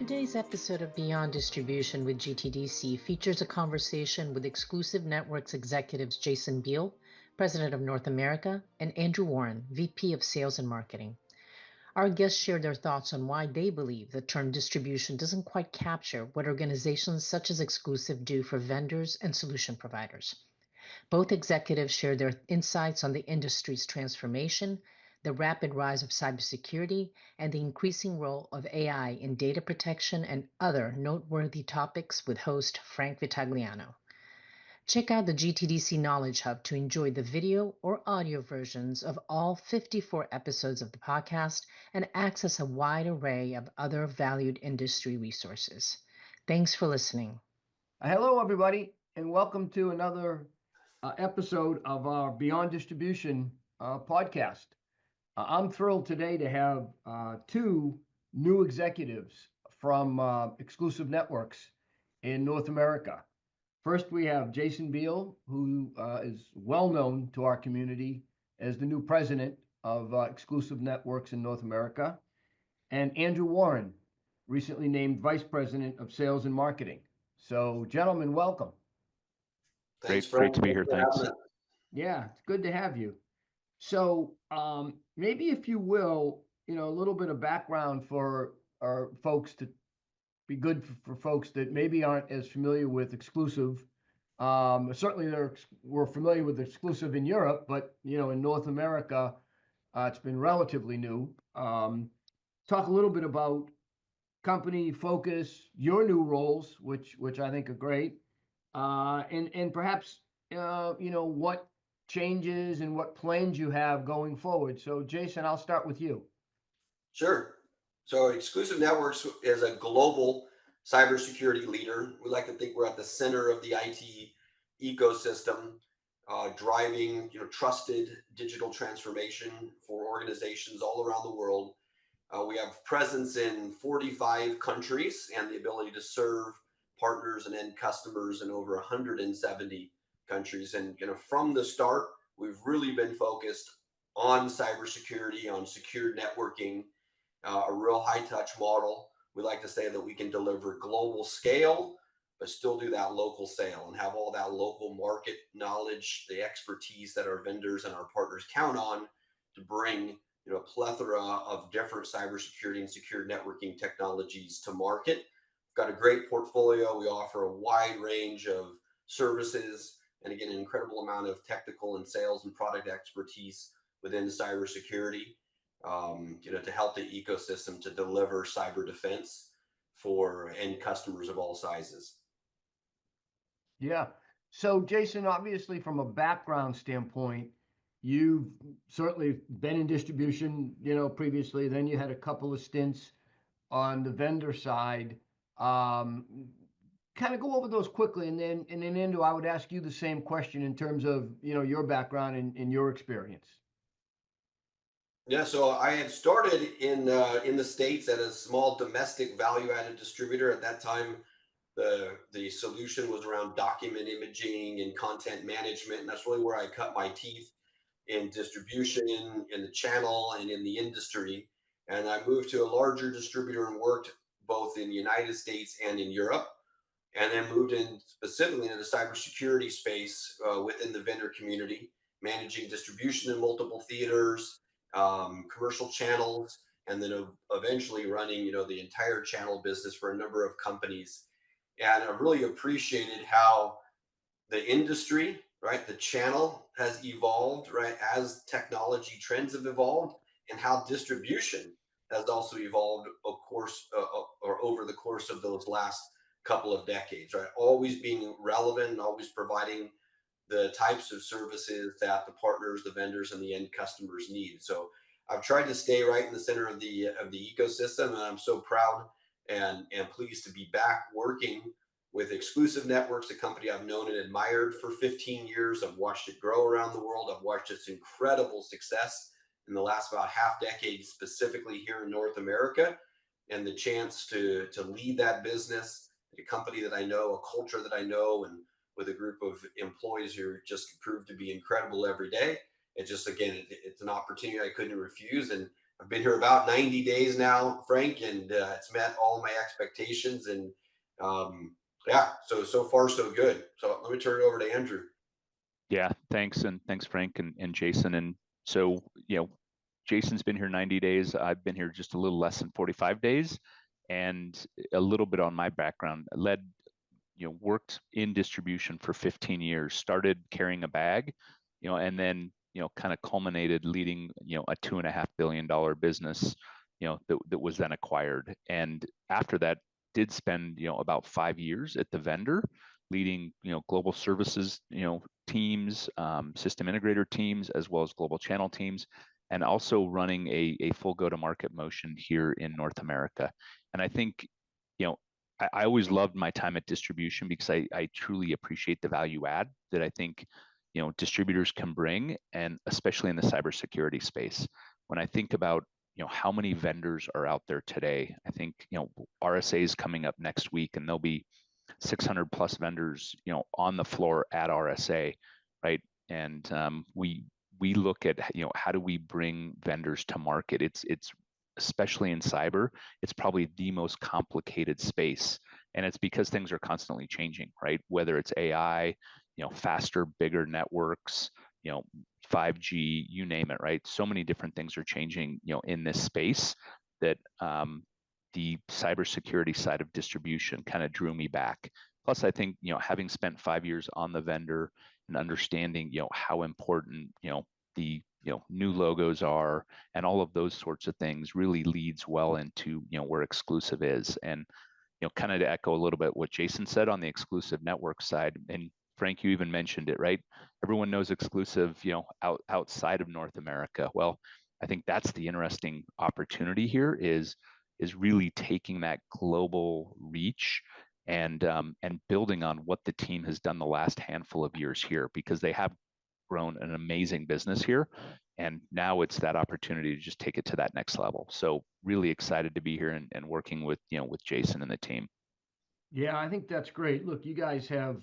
Today's episode of Beyond Distribution with GTDC features a conversation with Exclusive Networks executives Jason Beal, President of North America, and Andrew Warren, VP of Sales and Marketing. Our guests share their thoughts on why they believe the term distribution doesn't quite capture what organizations such as Exclusive do for vendors and solution providers. Both executives share their insights on the industry's transformation, the rapid rise of cybersecurity, and the increasing role of AI in data protection and other noteworthy topics with host Frank Vitagliano. Check out the GTDC Knowledge Hub to enjoy the video or audio versions of all 54 episodes of the podcast and access a wide array of other valued industry resources. Thanks for listening. Hello, everybody, and welcome to another episode of our Beyond Distribution podcast. I'm thrilled today to have two new executives from Exclusive Networks in North America. First, we have Jason Beal, who is well known to our community as the new president of Exclusive Networks in North America, and Andrew Warren, recently named vice president of sales and marketing. So, gentlemen, welcome. Thanks, Frank. Great to be here. Thanks. Yeah, it's good to have you. So, maybe if you will, a little bit of background for our folks to be good for folks that maybe aren't as familiar with Exclusive. Certainly, we're familiar with Exclusive in Europe, but in North America, it's been relatively new. Talk a little bit about company focus, your new roles, which I think are great, and perhaps what changes and what plans you have going forward. So, Jason, I'll start with you. Sure. So Exclusive Networks is a global cybersecurity leader. We like to think we're at the center of the IT ecosystem, driving trusted digital transformation for organizations all around the world. We have presence in 45 countries and the ability to serve partners and end customers in over 170 countries. And from the start, we've really been focused on cybersecurity, on secure networking, a real high touch model. We like to say that we can deliver global scale, but still do that local sale and have all that local market knowledge, the expertise that our vendors and our partners count on to bring a plethora of different cybersecurity and secure networking technologies to market. We've got a great portfolio. We offer a wide range of services and again, an incredible amount of technical and sales and product expertise within cybersecurity, to help the ecosystem to deliver cyber defense for end customers of all sizes. Yeah. So, Jason, obviously, from a background standpoint, you've certainly been in distribution, previously. Then you had a couple of stints on the vendor side. Kind of go over those quickly, and then Andrew, I would ask you the same question in terms of your background and your experience. Yeah, so I had started in the States at a small domestic value-added distributor. At that time, the solution was around document imaging and content management, and that's really where I cut my teeth in distribution, in the channel, and in the industry. And I moved to a larger distributor and worked both in the United States and in Europe, and then moved in specifically into the cybersecurity space within the vendor community, managing distribution in multiple theaters, commercial channels, and then eventually running, the entire channel business for a number of companies. And I really appreciated how the industry, right, the channel has evolved, right, as technology trends have evolved, and how distribution has also evolved, of course, or over the course of those last couple of decades, right? Always being relevant and always providing the types of services that the partners, the vendors, and the end customers need. So I've tried to stay right in the center of the ecosystem, and I'm so proud and pleased to be back working with Exclusive Networks, a company I've known and admired for 15 years. I've watched it grow around the world. I've watched its incredible success in the last about half decade, specifically here in North America, and the chance to lead that business, a company that I know, a culture that I know, and with a group of employees who just prove to be incredible every day. It just, again, it's an opportunity I couldn't refuse. And I've been here about 90 days now, Frank, and it's met all my expectations. And yeah, so far so good. So let me turn it over to Andrew. Yeah, thanks. And thanks, Frank and Jason. And so, Jason's been here 90 days. I've been here just a little less than 45 days. And a little bit on my background. I worked in distribution for 15 years, started carrying a bag, and then, kind of culminated leading, a $2.5 billion business, that was then acquired. And after that, did spend, about 5 years at the vendor leading, global services, teams, system integrator teams, as well as global channel teams, and also running a full go-to-market motion here in North America. And I think, I always loved my time at distribution because I truly appreciate the value add that I think, distributors can bring, and especially in the cybersecurity space. When I think about, how many vendors are out there today, I think, RSA is coming up next week, and there'll be 600 plus vendors, on the floor at RSA, right? And we look at, how do we bring vendors to market? It's especially in cyber, it's probably the most complicated space, and it's because things are constantly changing, right? Whether it's AI, faster, bigger networks, 5G, you name it, right? So many different things are changing, in this space that the cybersecurity side of distribution kind of drew me back. Plus, I think, having spent 5 years on the vendor and understanding, how important, the new logos are and all of those sorts of things really leads well into, where exclusive is. And, kind of to echo a little bit what Jason said on the exclusive network side, and Frank, you even mentioned it, right? Everyone knows exclusive, outside of North America. Well, I think that's the interesting opportunity here is really taking that global reach and building on what the team has done the last handful of years here, because they have grown an amazing business here, and now it's that opportunity to just take it to that next level. So really excited to be here and working with with Jason and the team. Yeah, I think that's great. Look, you guys have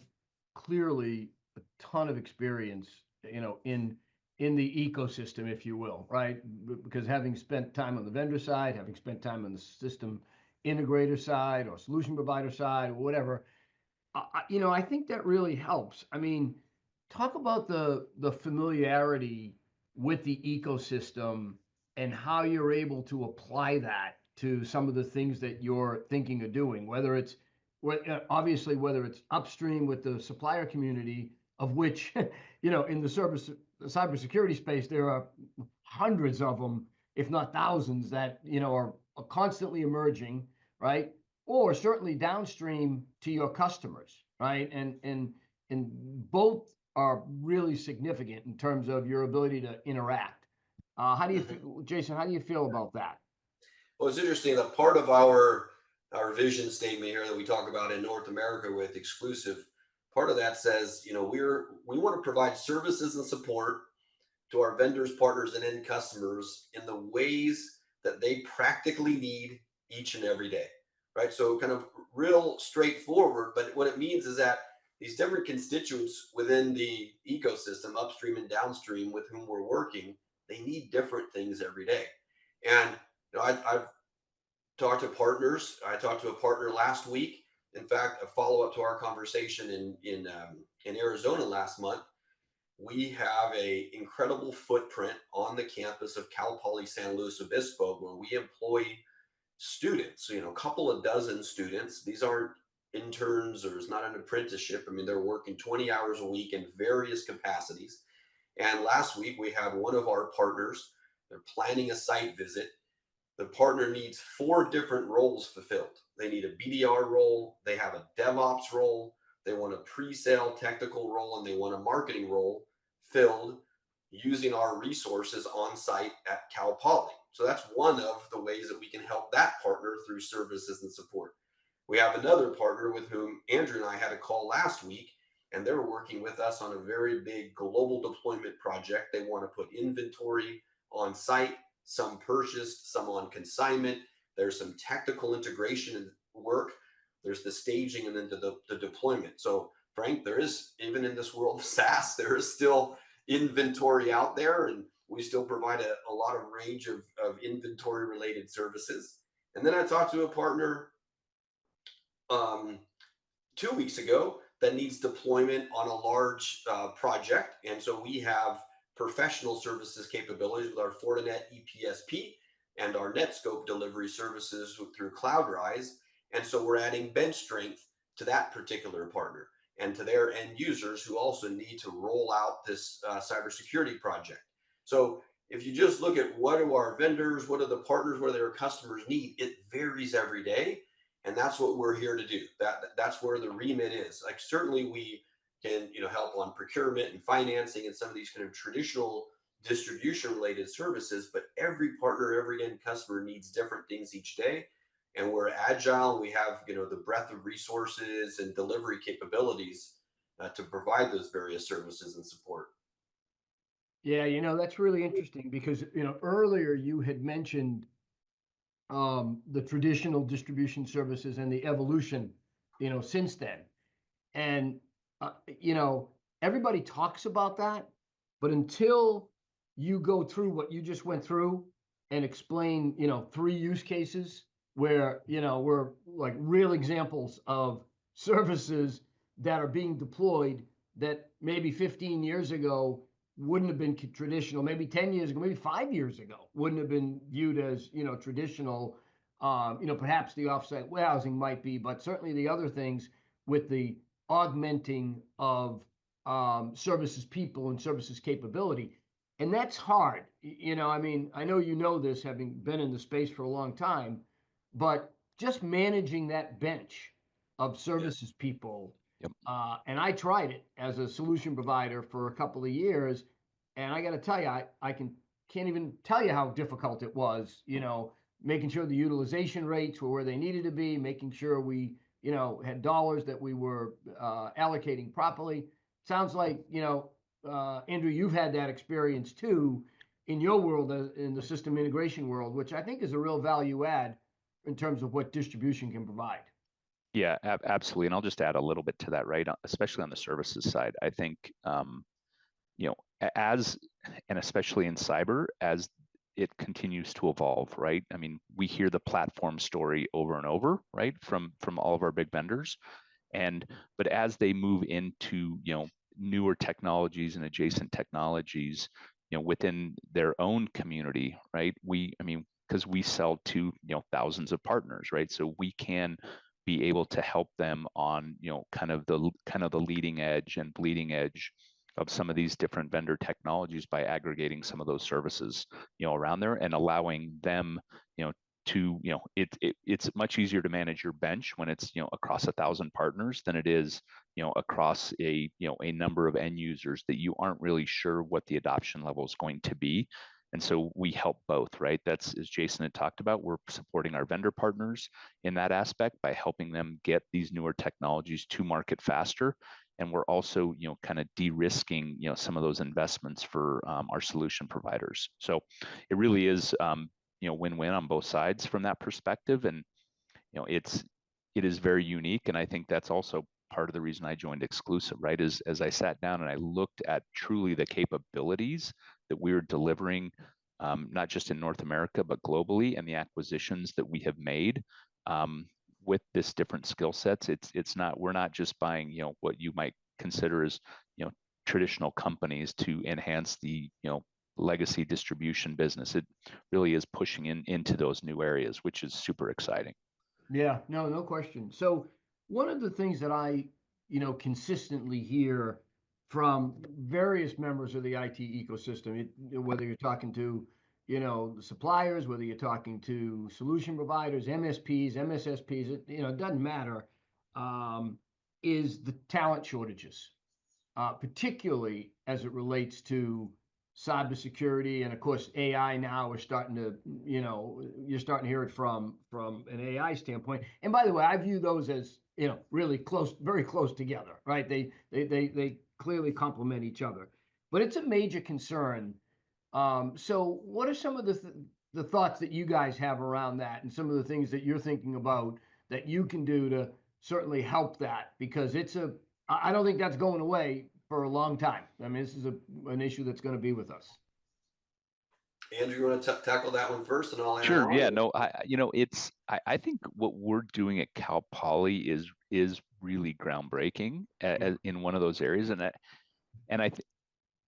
clearly a ton of experience, in the ecosystem, if you will, right? Because having spent time on the vendor side, having spent time on the system integrator side or solution provider side or whatever, I think that really helps. I mean, talk about the familiarity with the ecosystem and how you're able to apply that to some of the things that you're thinking of doing, whether it's obviously whether it's upstream with the supplier community, of which in the cybersecurity space there are hundreds of them, if not thousands, that are constantly emerging, right? Or certainly downstream to your customers, right? And both are really significant in terms of your ability to interact. How do you feel, Jason? How do you feel about that? Well, it's interesting that part of our vision statement here that we talk about in North America with exclusive, part of that says, we want to provide services and support to our vendors, partners, and end customers in the ways that they practically need each and every day, right? So kind of real straightforward, but what it means is that these different constituents within the ecosystem, upstream and downstream, with whom we're working, they need different things every day. And I've talked to partners. I talked to a partner last week. In fact, a follow-up to our conversation in Arizona last month. We have a incredible footprint on the campus of Cal Poly San Luis Obispo, where we employ students, a couple of dozen students. These aren't interns, or it's not an apprenticeship. I mean, they're working 20 hours a week in various capacities. And last week we had one of our partners, they're planning a site visit. The partner needs 4 different roles fulfilled. They need a BDR role, they have a DevOps role, they want a pre-sale technical role, and they want a marketing role filled using our resources on site at Cal Poly. So that's one of the ways that we can help that partner through services and support. We have another partner with whom Andrew and I had a call last week, and they're working with us on a very big global deployment project. They want to put inventory on site, some purchased, some on consignment. There's some technical integration work. There's the staging, and then the deployment. So Frank, there is, even in this world of SaaS, there is still inventory out there, and we still provide a lot of range of inventory related services. And then I talked to a partner um, 2 weeks ago that needs deployment on a large project. And so we have professional services capabilities with our Fortinet EPSP and our Netscope delivery services through CloudRise. And so we're adding bench strength to that particular partner and to their end users who also need to roll out this cybersecurity project. So if you just look at what do our vendors, what are the partners, what do their customers need, it varies every day. And that's what we're here to do. That's where the remit is. Like certainly we can, help on procurement and financing and some of these kind of traditional distribution related services, but every partner, every end customer needs different things each day. And we're agile and we have, the breadth of resources and delivery capabilities to provide those various services and support. Yeah, that's really interesting because, earlier you had mentioned the traditional distribution services and the evolution, since then. And, everybody talks about that, but until you go through what you just went through and explain, 3 use cases where, we're like real examples of services that are being deployed that maybe 15 years ago wouldn't have been traditional, maybe 10 years ago, maybe 5 years ago, wouldn't have been viewed as, traditional. Perhaps the offsite warehousing might be, but certainly the other things with the augmenting of services people and services capability. And that's hard. I know this having been in the space for a long time, but just managing that bench of services people. Yep. And I tried it as a solution provider for a couple of years, and I got to tell you, I can't even tell you how difficult it was. Making sure the utilization rates were where they needed to be, making sure we had dollars that we were allocating properly. Sounds like Andrew, you've had that experience too in your world, in the system integration world, which I think is a real value add in terms of what distribution can provide. Yeah, absolutely. And I'll just add a little bit to that, right? Especially on the services side. I think, and especially in cyber, as it continues to evolve, right? I mean, we hear the platform story over and over, right? From all of our big vendors. But as they move into, newer technologies and adjacent technologies, within their own community, right? Because we sell to, thousands of partners, right? So we can be able to help them on, kind of the leading edge and bleeding edge of some of these different vendor technologies by aggregating some of those services, around there and allowing them, to, it's much easier to manage your bench when it's, across 1,000 partners than it is, across a number of end users that you aren't really sure what the adoption level is going to be. And so we help both, right? That's, as Jason had talked about, we're supporting our vendor partners in that aspect by helping them get these newer technologies to market faster. And we're also, kind of de-risking, some of those investments for our solution providers. So it really is, win-win on both sides from that perspective. And, it is very unique. And I think that's also part of the reason I joined Exclusive, right? Is as I sat down and I looked at truly the capabilities that we're delivering, not just in North America, but globally, and the acquisitions that we have made with this different skill sets. We're not just buying, what you might consider as, traditional companies to enhance the, legacy distribution business. It really is pushing into those new areas, which is super exciting. Yeah, no question. So one of the things that I, consistently hear from various members of the IT ecosystem, whether you're talking to, the suppliers, whether you're talking to solution providers, MSPs, MSSPs, it doesn't matter, is the talent shortages, particularly as it relates to cybersecurity. And of course, AI now we're starting to, you're starting to hear it from an AI standpoint. And by the way, I view those as, really close, very close together, right? They clearly complement each other, but it's a major concern. So what are some of the thoughts that you guys have around that and some of the things that you're thinking about that you can do to certainly help that? Because I don't think that's going away for a long time. I mean, this is an issue that's going to be with us. Andrew, you want to tackle that one first, and I'll add Sure. on? Yeah. No. I think what we're doing at Cal Poly is really groundbreaking in one of those areas, and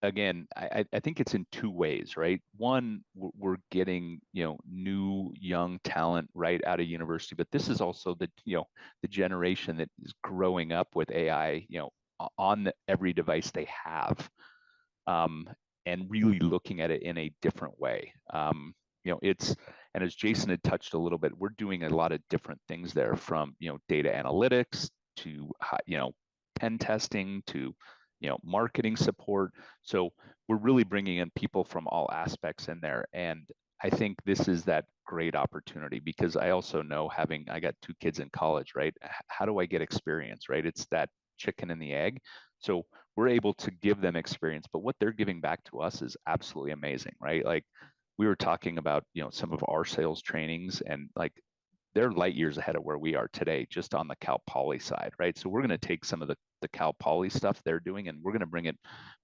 again, I think it's in two ways, right? One, we're getting, new young talent right out of university, but this is also the generation that is growing up with AI, on every device they have, um, and really looking at it in a different way. And as Jason had touched a little bit, we're doing a lot of different things there, from, data analytics to, pen testing to, marketing support. So we're really bringing in people from all aspects in there. And I think this is that great opportunity, because I also know, I got 2 kids in college, right? How do I get experience, right? It's that chicken and the egg. So we're able to give them experience, but what they're giving back to us is absolutely amazing, right? Like, we were talking about, some of our sales trainings, and like, they're light years ahead of where we are today, just on the Cal Poly side, right? So we're going to take some of the Cal Poly stuff they're doing, and we're going to bring it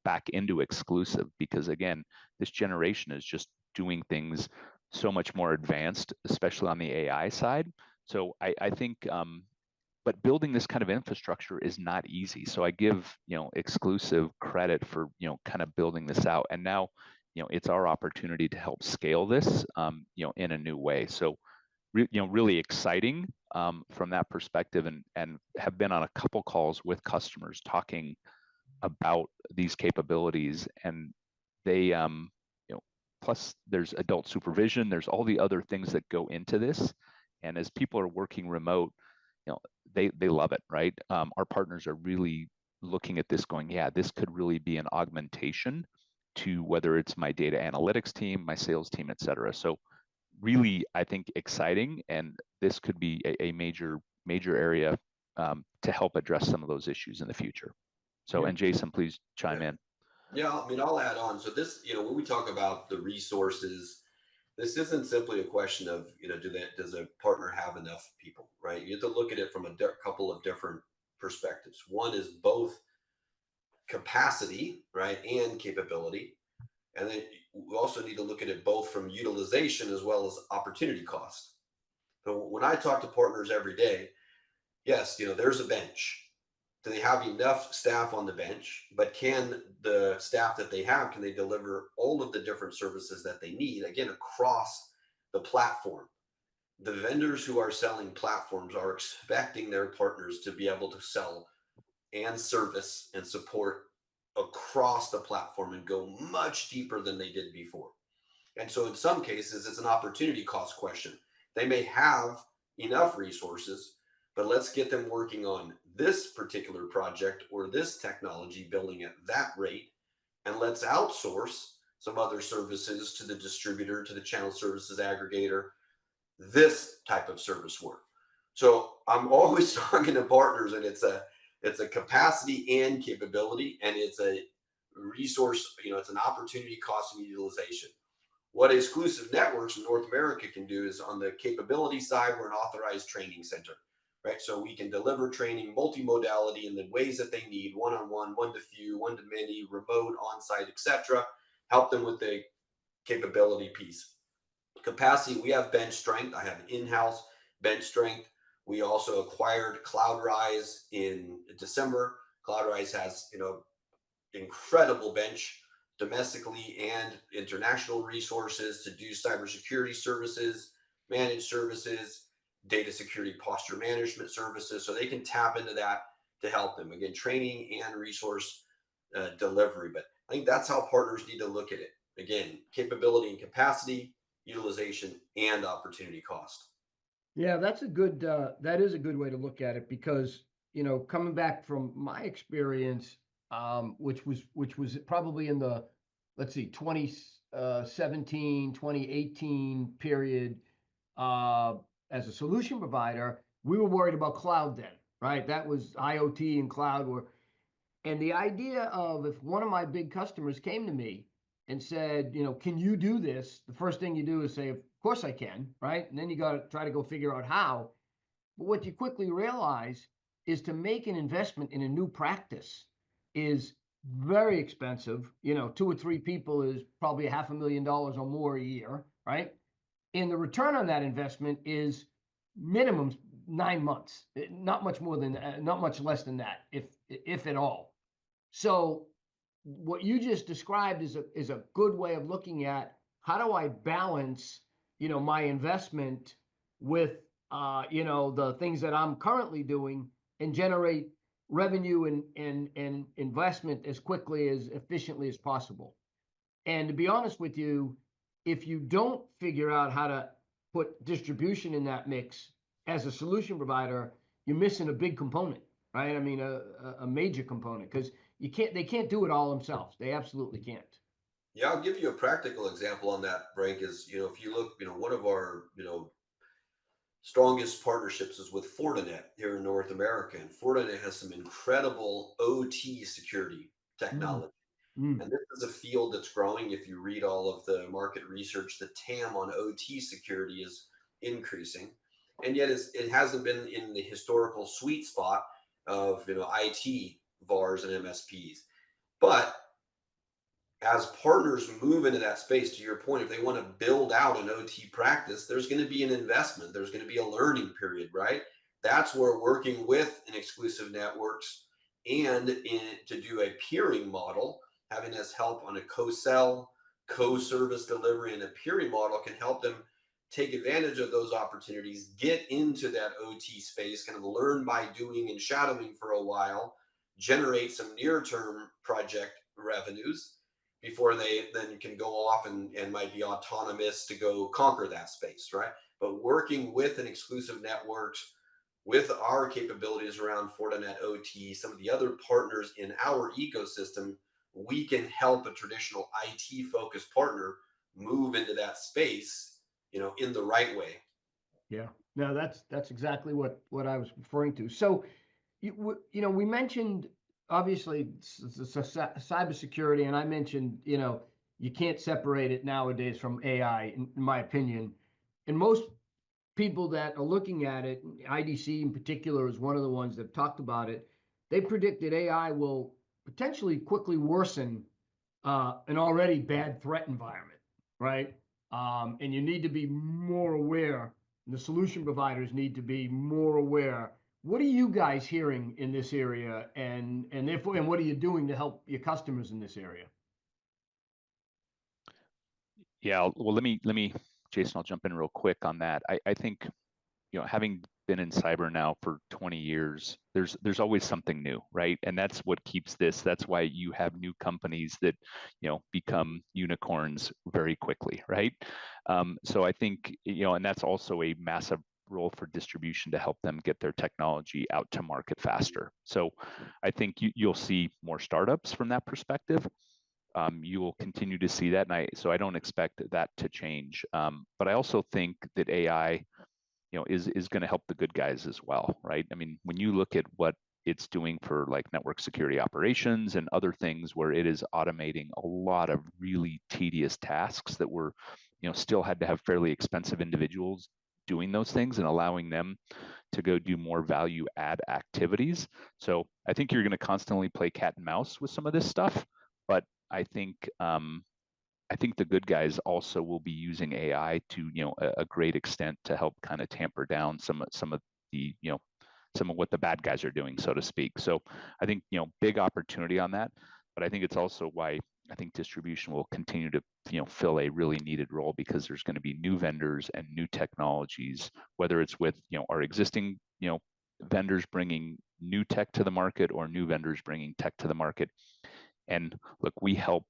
back into exclusive, because again, this generation is just doing things so much more advanced, especially on the AI side. So I think, but building this kind of infrastructure is not easy. So I give, exclusive credit for, kind of building this out. And now, it's our opportunity to help scale this, in a new way. So, really exciting, from that perspective, and have been on a couple calls with customers talking about these capabilities. And they, plus there's adult supervision, there's all the other things that go into this. And as people are working remote, they love it, right? Our partners are really looking at this going, yeah, this could really be an augmentation to whether it's my data analytics team, my sales team, et cetera. So really, I think, exciting, and this could be a major area, to help address some of those issues in the future. So, Yeah. and Jason, please chime in. Yeah, I mean, I'll add on. So this, when we talk about the resources, this isn't simply a question of, does a partner have enough people, right? You have to look at it from a couple of different perspectives. One is both capacity, right, and capability. And then we also need to look at it both from utilization as well as opportunity cost. So when I talk to partners every day, yes, there's a bench. Do they have enough staff on the bench? But can the staff that they have, can they deliver all of the different services that they need, again, across the platform? The vendors who are selling platforms are expecting their partners to be able to sell and service and support across the platform and go much deeper than they did before. And so in some cases, it's an opportunity cost question. They may have enough resources, but let's get them working on this particular project or this technology, building at that rate, and let's outsource some other services to the distributor, to the channel services aggregator, this type of service work. So I'm always talking to partners, and it's a capacity and capability, and it's a resource, it's an opportunity cost and utilization. What Exclusive Networks in North America can do is, on the capability side, we're an authorized training center, right? So we can deliver training multimodality in the ways that they need: one-on-one, one-to-few, one-to-many, remote, on-site, etc. Help them with the capability piece. Capacity, we have bench strength. I have an in-house bench strength. We also acquired CloudRise in December. CloudRise has, incredible bench domestically and international resources to do cybersecurity services, managed services, data security posture management services. So they can tap into that to help them. Again, training and resource delivery. But I think that's how partners need to look at it. Again, capability and capacity, utilization, and opportunity cost. Yeah, that is a good way to look at it, because, coming back from my experience, which was probably in the, let's see, 2017, 2018 period, as a solution provider, we were worried about cloud then, right? That was IoT and cloud and the idea of, if one of my big customers came to me and said, can you do this? The first thing you do is say, of course I can, right? And then you got to try to go figure out how. But what you quickly realize is, to make an investment in a new practice is very expensive. You know, 2 or 3 people is probably $500,000 or more a year, right? And the return on that investment is minimum 9 months, not much more than, not much less than that, if at all. So what you just described is a good way of looking at how do I balance, you know, my investment with, you know, the things that I'm currently doing and generate revenue and investment as quickly, as efficiently as possible. And to be honest with you, if you don't figure out how to put distribution in that mix as a solution provider, you're missing a big component, right? I mean, a major component, because they can't do it all themselves. They absolutely can't. Yeah, I'll give you a practical example on that, Frank, is, if you look, one of our, strongest partnerships is with Fortinet here in North America. And Fortinet has some incredible OT security Mm, technology. mm, And this is a field that's growing. If you read all of the market research, the TAM on OT security is increasing. And yet it hasn't been in the historical sweet spot of, IT VARs and MSPs. But as partners move into that space, to your point, if they want to build out an OT practice, there's going to be an investment, there's going to be a learning period, right? That's where working with an exclusive networks and to do a peering model, having us help on a co-sell, co-service delivery, and a peering model can help them take advantage of those opportunities, get into that OT space, kind of learn by doing and shadowing for a while, generate some near-term project revenues before they then can go off and might be autonomous to go conquer that space, right? But working with an exclusive networks, with our capabilities around Fortinet OT, some of the other partners in our ecosystem, we can help a traditional IT focused partner move into that space, in the right way. yeah. No, that's exactly what I was referring to. So, we mentioned obviously cybersecurity, and I mentioned, you can't separate it nowadays from AI, in my opinion. And most people that are looking at it, IDC in particular is one of the ones that talked about it. They predict that AI will potentially quickly worsen an already bad threat environment, right? And you need to be more aware. The solution providers need to be more aware. What are you guys hearing in this area, and therefore, and what are you doing to help your customers in this area? Yeah, well, let me, Jason, I'll jump in real quick on that. I think, having been in cyber now for 20 years, there's always something new, right? And that's what keeps this. That's why you have new companies that, become unicorns very quickly, right? So I think, and that's also a massive role for distribution to help them get their technology out to market faster. So I think you'll see more startups from that perspective. You will continue to see that, and I don't expect that to change. But I also think that AI, is going to help the good guys as well, right? I mean, when you look at what it's doing for like network security operations and other things where it is automating a lot of really tedious tasks that were, still had to have fairly expensive individuals doing those things and allowing them to go do more value add activities. So I think you're going to constantly play cat and mouse with some of this stuff, but I think the good guys also will be using AI to, a great extent to help kind of tamper down some of the, some of what the bad guys are doing, so to speak. So I think, big opportunity on that, but I think it's also why I think distribution will continue to, fill a really needed role, because there's going to be new vendors and new technologies, whether it's with, our existing, vendors bringing new tech to the market or new vendors bringing tech to the market. And look, we help,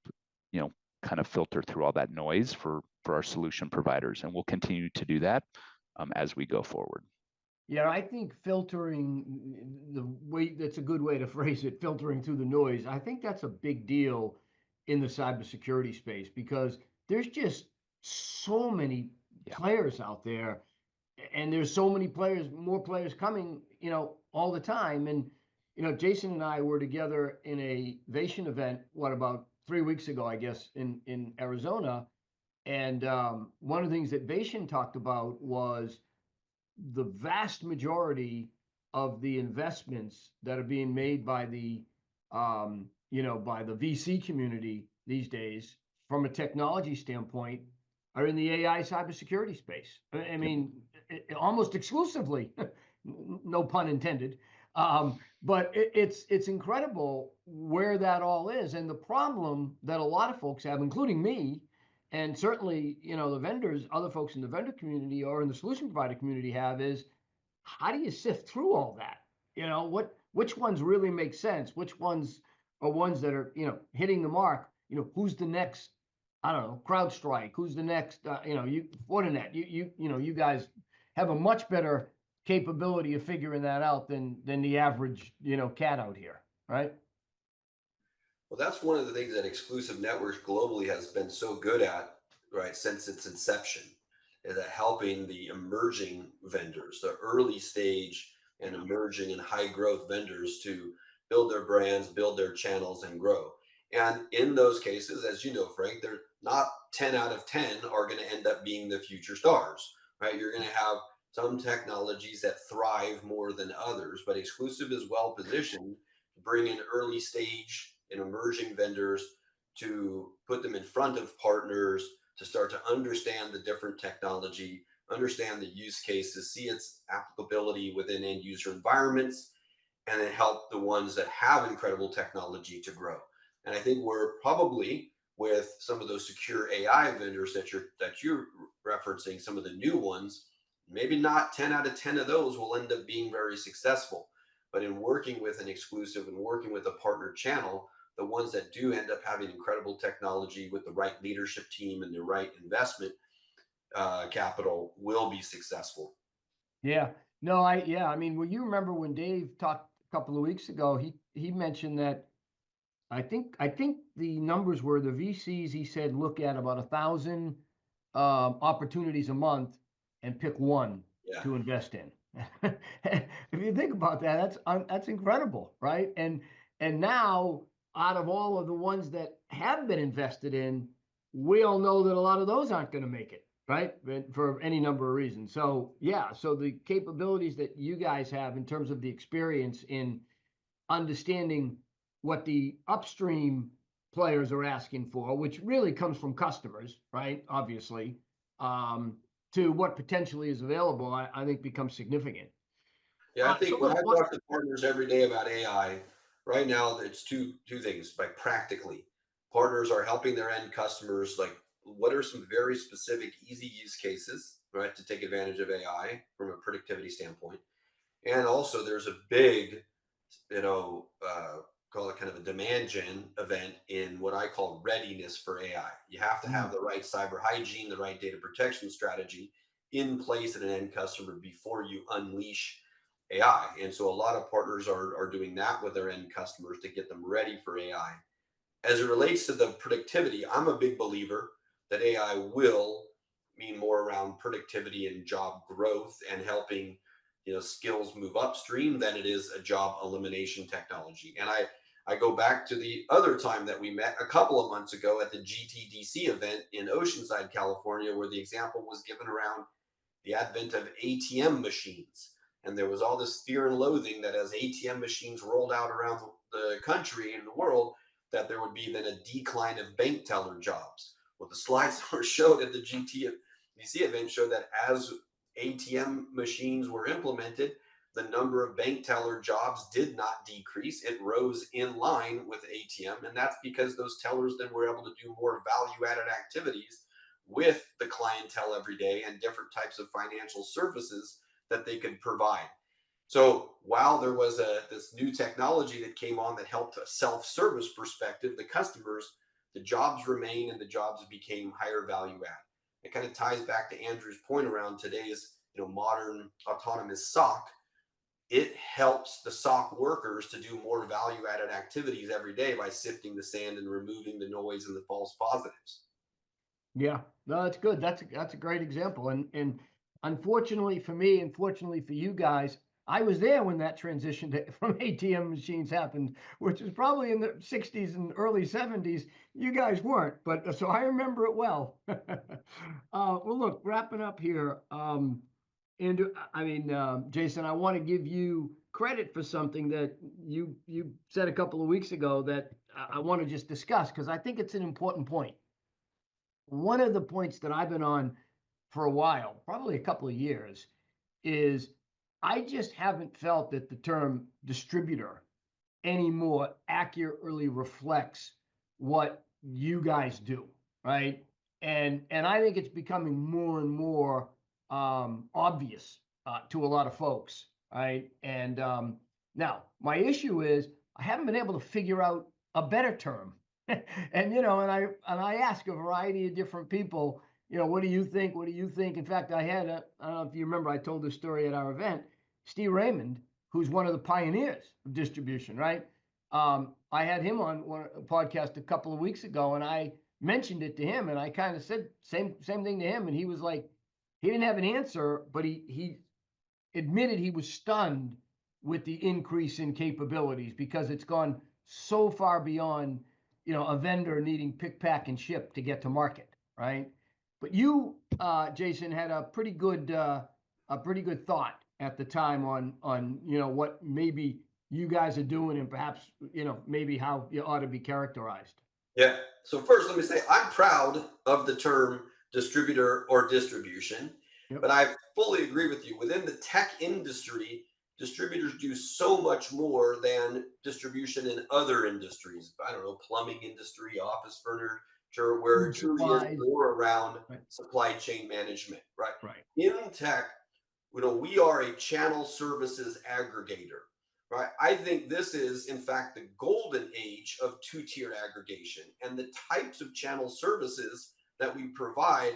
kind of filter through all that noise for our solution providers, and we'll continue to do that as we go forward. Yeah, I think filtering, that's a good way to phrase it, filtering through the noise. I think that's a big deal in the cybersecurity space, because there's just so many players out there, and there's so many players, more players coming, all the time. And, Jason and I were together in a Vation event, about 3 weeks ago, I guess, in Arizona. And one of the things that Vation talked about was the vast majority of the investments that are being made by the by the VC community these days from a technology standpoint are in the AI cybersecurity space. I mean, almost exclusively, no pun intended. But it's incredible where that all is. And the problem that a lot of folks have, including me, and certainly, the vendors, other folks in the vendor community or in the solution provider community have is, how do you sift through all that? Which ones really make sense? Which ones are ones that are, hitting the mark? Who's the next, I don't know, CrowdStrike? Who's the next, Fortinet? You guys have a much better capability of figuring that out than the average, cat out here, right? Well, that's one of the things that Exclusive Networks globally has been so good at, right, since its inception, is at helping the emerging vendors, the early stage and emerging and high growth vendors to build their brands, build their channels, and grow. And in those cases, as you know, Frank, they're not 10 out of 10 are going to end up being the future stars, right? You're going to have some technologies that thrive more than others, but Exclusive is well positioned to bring in early stage and emerging vendors, to put them in front of partners, to start to understand the different technology, understand the use cases, see its applicability within end user environments, and then help the ones that have incredible technology to grow. And I think we're probably, with some of those secure AI vendors that you're referencing, some of the new ones, maybe not 10 out of 10 of those will end up being very successful. But in working with an Exclusive and working with a partner channel, the ones that do end up having incredible technology with the right leadership team and the right investment capital will be successful. Yeah. No, I mean, well, you remember when Dave talked a couple of weeks ago, he mentioned that I think the numbers were the VCs, he said, look at about 1,000 opportunities a month and pick one to invest in. If you think about that, that's incredible, right? And now, out of all of the ones that have been invested in, we all know that a lot of those aren't going to make it, right? For any number of reasons. So yeah, so the capabilities that you guys have in terms of the experience in understanding what the upstream players are asking for, which really comes from customers, right? Obviously, to what potentially is available, I think becomes significant. Yeah, I think when I talk to partners every day about AI, right now it's two things. Like, practically, partners are helping their end customers, like, what are some very specific, easy use cases, right, to take advantage of AI from a productivity standpoint. And also there's a big, call it kind of a demand gen event in what I call readiness for AI. You have to have the right cyber hygiene, the right data protection strategy in place at an end customer before you unleash AI. And so a lot of partners are doing that with their end customers to get them ready for AI. As it relates to the productivity, I'm a big believer that AI will mean more around productivity and job growth and helping skills move upstream than it is a job elimination technology. And I go back to the other time that we met a couple of months ago at the GTDC event in Oceanside, California, where the example was given around the advent of ATM machines. And there was all this fear and loathing that as ATM machines rolled out around the country and the world, that there would be then a decline of bank teller jobs. Well, the slides that were showed at the GTDC event showed that as ATM machines were implemented, the number of bank teller jobs did not decrease. It rose in line with ATM. And that's because those tellers then were able to do more value-added activities with the clientele every day and different types of financial services that they could provide. So while there was this new technology that came on that helped a self-service perspective, the customers, the jobs remain and the jobs became higher value add. It kind of ties back to Andrew's point around today's modern autonomous SOC. It helps the SOC workers to do more value-added activities every day by sifting the sand and removing the noise and the false positives. Yeah, no, that's good. That's a great example. And unfortunately for me, and fortunately for you guys, I was there when that transition from ATM machines happened, which was probably in the 60s and early 70s. You guys weren't, but so I remember it well. Well, look, wrapping up here. Andrew, Jason, I want to give you credit for something that you said a couple of weeks ago that I want to just discuss because I think it's an important point. One of the points that I've been on for a while, probably a couple of years, is I just haven't felt that the term distributor anymore accurately reflects what you guys do, right? And I think it's becoming more and more obvious to a lot of folks, right? And now my issue is I haven't been able to figure out a better term. And and I ask a variety of different people, what do you think? What do you think? In fact, I don't know if you remember, I told this story at our event. Steve Raymond, who's one of the pioneers of distribution, right? I had him on a podcast a couple of weeks ago, and I mentioned it to him, and I kind of said same thing to him, and he was like, he didn't have an answer, but he admitted he was stunned with the increase in capabilities because it's gone so far beyond a vendor needing pick, pack, and ship to get to market, right? But you, Jason, had a pretty good thought at the time on what maybe you guys are doing and perhaps maybe how you ought to be characterized. Yeah. So first, let me say I'm proud of the term distributor or distribution, Yep. but I fully agree with you. Within the tech industry, distributors do so much more than distribution in other industries. I don't know, plumbing industry, office furniture, where it truly is more around supply chain management, right? Right. In tech, we are a channel services aggregator, right? I think this is, in fact, the golden age of two-tiered aggregation. And the types of channel services that we provide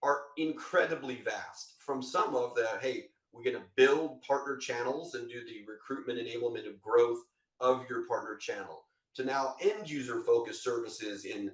are incredibly vast. From some of the, hey, we're going to build partner channels and do the recruitment enablement of growth of your partner channel, to now end user focused services in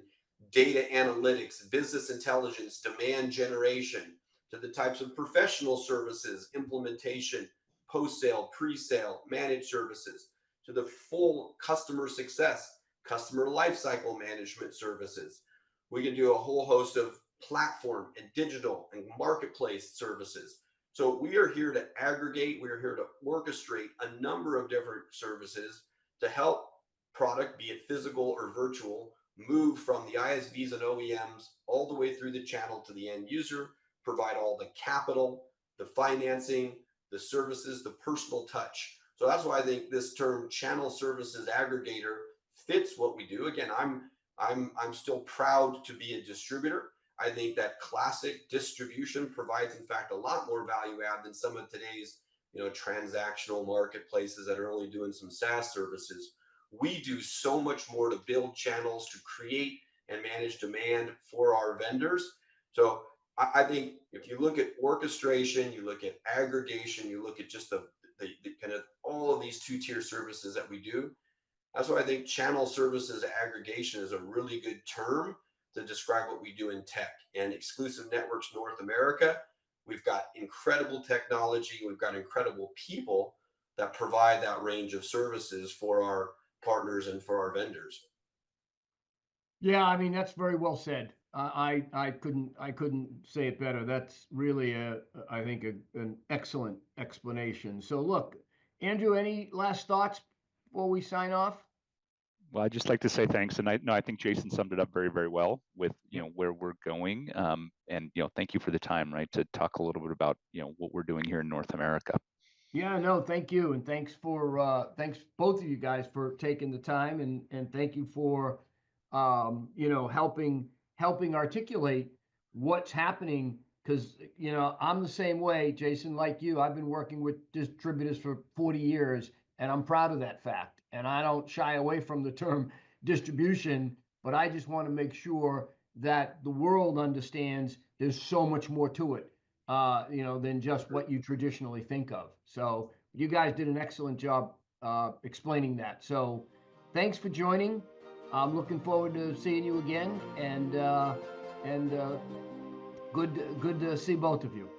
data analytics, business intelligence, demand generation, to the types of professional services, implementation, post-sale, pre-sale, managed services, to the full customer success, customer lifecycle management services. We can do a whole host of platform and digital and marketplace services. So we are here to aggregate, we are here to orchestrate a number of different services to help product, be it physical or virtual, move from the ISVs and OEMs all the way through the channel to the end user, provide all the capital, the financing, the services, the personal touch. So that's why I think this term channel services aggregator fits what we do. Again, I'm still proud to be a distributor. I think that classic distribution provides, in fact, a lot more value add than some of today's, transactional marketplaces that are only doing some SaaS services. We do so much more to build channels, to create and manage demand for our vendors. So I think if you look at orchestration, you look at aggregation, you look at just the kind of all of these two-tier services that we do, that's why I think channel services aggregation is a really good term to describe what we do in tech. And Exclusive Networks North America, we've got incredible technology, we've got incredible people that provide that range of services for our partners and for our vendors. Yeah, I mean, that's very well said. I couldn't say it better. That's really I think an excellent explanation. So look, Andrew, any last thoughts before we sign off? Well, I'd just like to say thanks, and I think Jason summed it up very, very well with where we're going, and thank you for the time, right, to talk a little bit about what we're doing here in North America. Yeah, no, thank you, and thanks both of you guys for taking the time, and thank you for helping articulate what's happening, because I'm the same way, Jason, like you. I've been working with distributors for 40 years, and I'm proud of that fact. And I don't shy away from the term distribution, but I just want to make sure that the world understands there's so much more to it, than just what you traditionally think of. So you guys did an excellent job explaining that. So thanks for joining. I'm looking forward to seeing you again, and good to see both of you.